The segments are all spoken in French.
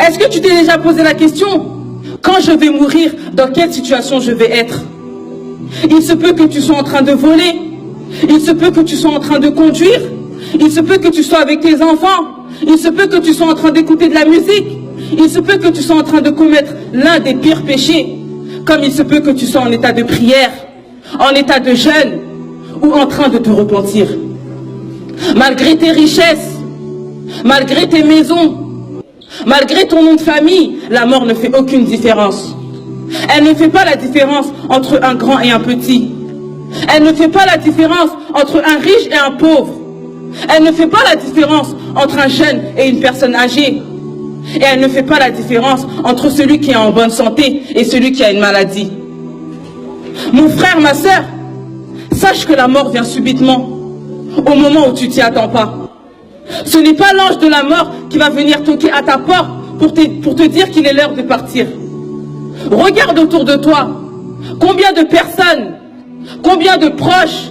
Est-ce que tu t'es déjà posé la question, quand je vais mourir, dans quelle situation je vais être? Il se peut que tu sois en train de voler, il se peut que tu sois en train de conduire, il se peut que tu sois avec tes enfants, il se peut que tu sois en train d'écouter de la musique, il se peut que tu sois en train de commettre l'un des pires péchés, comme il se peut que tu sois en état de prière, en état de jeûne, ou en train de te repentir. Malgré tes richesses, malgré tes maisons, malgré ton nom de famille, la mort ne fait aucune différence. Elle ne fait pas la différence entre un grand et un petit. Elle ne fait pas la différence entre un riche et un pauvre. Elle ne fait pas la différence entre un jeune et une personne âgée. Et elle ne fait pas la différence entre celui qui est en bonne santé et celui qui a une maladie. Mon frère, ma soeur, sache que la mort vient subitement, au moment où tu t'y attends pas. Ce n'est pas l'ange de la mort qui va venir toquer à ta porte pour te dire qu'il est l'heure de partir. Regarde autour de toi. Combien de personnes, combien de proches,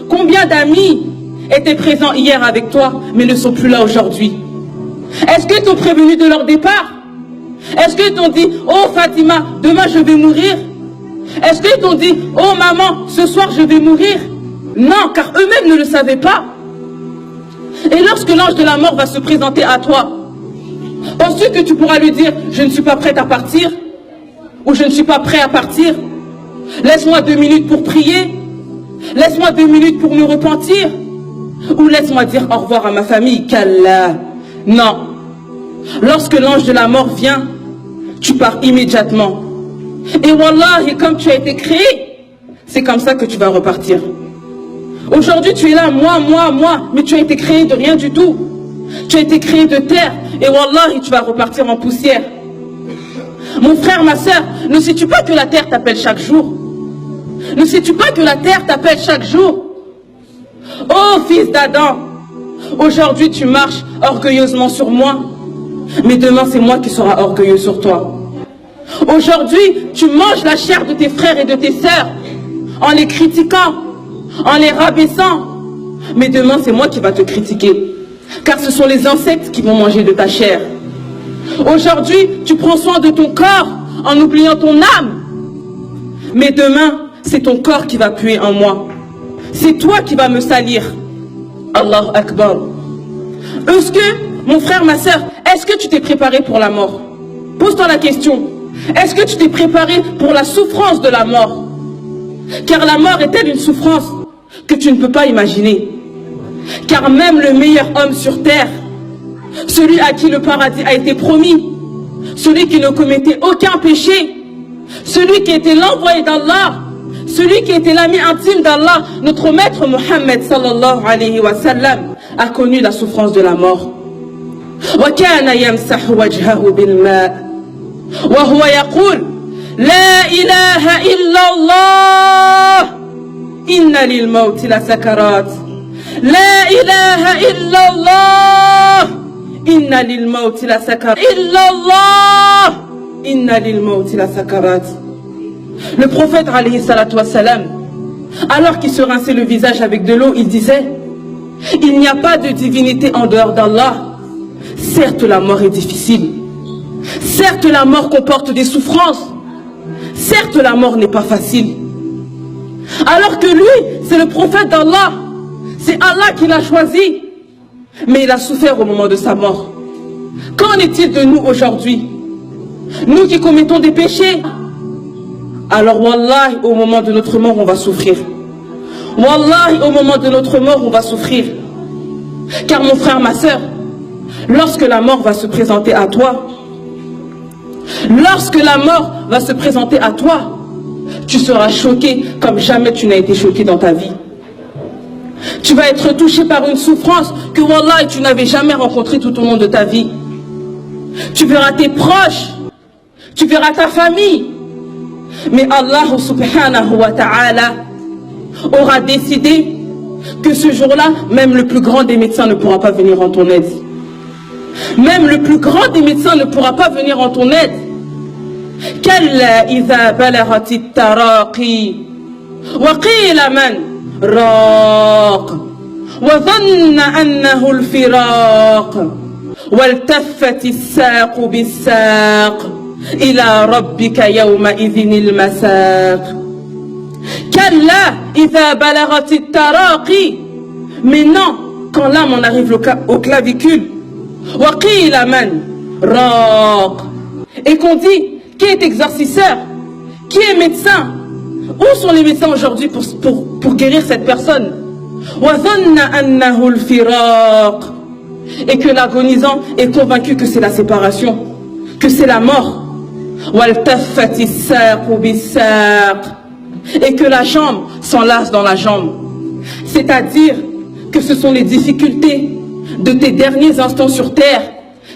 combien d'amis étaient présents hier avec toi, mais ne sont plus là aujourd'hui? Est-ce qu'ils t'ont prévenu de leur départ? Est-ce qu'ils t'ont dit, oh Fatima, demain je vais mourir? Est-ce qu'ils t'ont dit, oh maman, ce soir je vais mourir? Non, car eux-mêmes ne le savaient pas. Et lorsque l'ange de la mort va se présenter à toi, penses-tu que tu pourras lui dire, je ne suis pas prête à partir? Ou je ne suis pas prêt à partir? Laisse-moi 2 minutes pour prier. Laisse-moi 2 minutes pour me repentir. Ou laisse-moi dire au revoir à ma famille. Qu'Allah. Non. Lorsque l'ange de la mort vient, tu pars immédiatement. Et wallahi, comme tu as été créé, c'est comme ça que tu vas repartir. Aujourd'hui, tu es là, moi, mais tu as été créé de rien du tout. Tu as été créé de terre. Et wallahi, tu vas repartir en poussière. Mon frère, ma soeur, ne sais-tu pas que la terre t'appelle chaque jour? Ne sais-tu pas que la terre t'appelle chaque jour? Oh, fils d'Adam, aujourd'hui tu marches orgueilleusement sur moi, mais demain c'est moi qui serai orgueilleux sur toi. Aujourd'hui, tu manges la chair de tes frères et de tes sœurs en les critiquant, en les rabaissant, mais demain c'est moi qui va te critiquer, car ce sont les insectes qui vont manger de ta chair. Aujourd'hui, tu prends soin de ton corps en oubliant ton âme. Mais demain, c'est ton corps qui va puer en moi. C'est toi qui vas me salir. Allahu Akbar. Est-ce que, mon frère, ma soeur, est-ce que tu t'es préparé pour la mort? Pose-toi la question. Est-ce que tu t'es préparé pour la souffrance de la mort? Car la mort est-elle une souffrance que tu ne peux pas imaginer? Car même le meilleur homme sur terre, celui à qui le paradis a été promis, celui qui ne commettait aucun péché, celui qui était l'envoyé d'Allah, celui qui était l'ami intime d'Allah, notre maître Mohammed sallallahu alayhi wa sallam, a connu la souffrance de la mort. وكان يمسح وجهه بالماء وهو يقول لا إله إلا الله إن للموت لسكرات لا إله إلا الله إن للموت لسكرات إلا الله إن للموت لسكرات. Le prophète alayhi salatu wassalam, alors qu'il se rinçait le visage avec de l'eau, il disait, il n'y a pas de divinité en dehors d'Allah. Certes, la mort est difficile. Certes, la mort comporte des souffrances. Certes, la mort n'est pas facile. Alors que lui, c'est le prophète d'Allah. C'est Allah qui l'a choisi. Mais il a souffert au moment de sa mort. Qu'en est-il de nous aujourd'hui? Nous qui commettons des péchés. Alors, wallahi, au moment de notre mort, on va souffrir. Wallahi, au moment de notre mort, on va souffrir. Car mon frère, ma soeur, lorsque la mort va se présenter à toi, lorsque la mort va se présenter à toi, tu seras choqué comme jamais tu n'as été choqué dans ta vie. Tu vas être touché par une souffrance que wallahi, tu n'avais jamais rencontrée tout au long de ta vie. Tu verras tes proches, tu verras ta famille. Mais Allah subhanahu wa ta'ala aura décidé que ce jour-là, même le plus grand des médecins ne pourra pas venir en ton aide. Même le plus grand des médecins ne pourra pas venir en ton aide. Kalla idha balaghat at-taraqi wa qila man raq wa dhanna annahu al-firaq وَالْتَفَّتِ السَّاقُ بِالسَّاقِ إِلَى رَبِّكَ يَوْمَئِذٍ الْمَسَاقِ كَلَّا إِذَا بَلَغَتِ التَّرَاقِي. Mais non, quand l'âme en arrive au clavicule, وَقِيلَ مَنْ رَاقٍ. Et qu'on dit, qui est exorcisseur? Qui est médecin? Où sont les médecins aujourd'hui pour guérir cette personne? وَظَنَّ أَنَّهُ الْفِرَاقِ. Et que l'agonisant est convaincu que c'est la séparation, que c'est la mort. وَالْتَفَّتِ السَّاقُ بِالسَّاقِ. Et que la jambe s'enlace dans la jambe. C'est-à-dire que ce sont les difficultés de tes derniers instants sur terre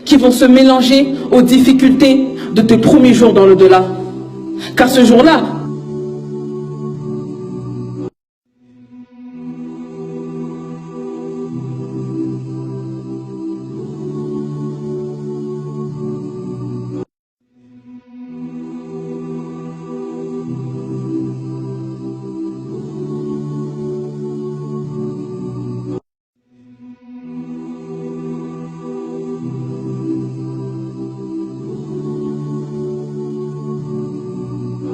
qui vont se mélanger aux difficultés de tes premiers jours dans l'au-delà. Car ce jour-là,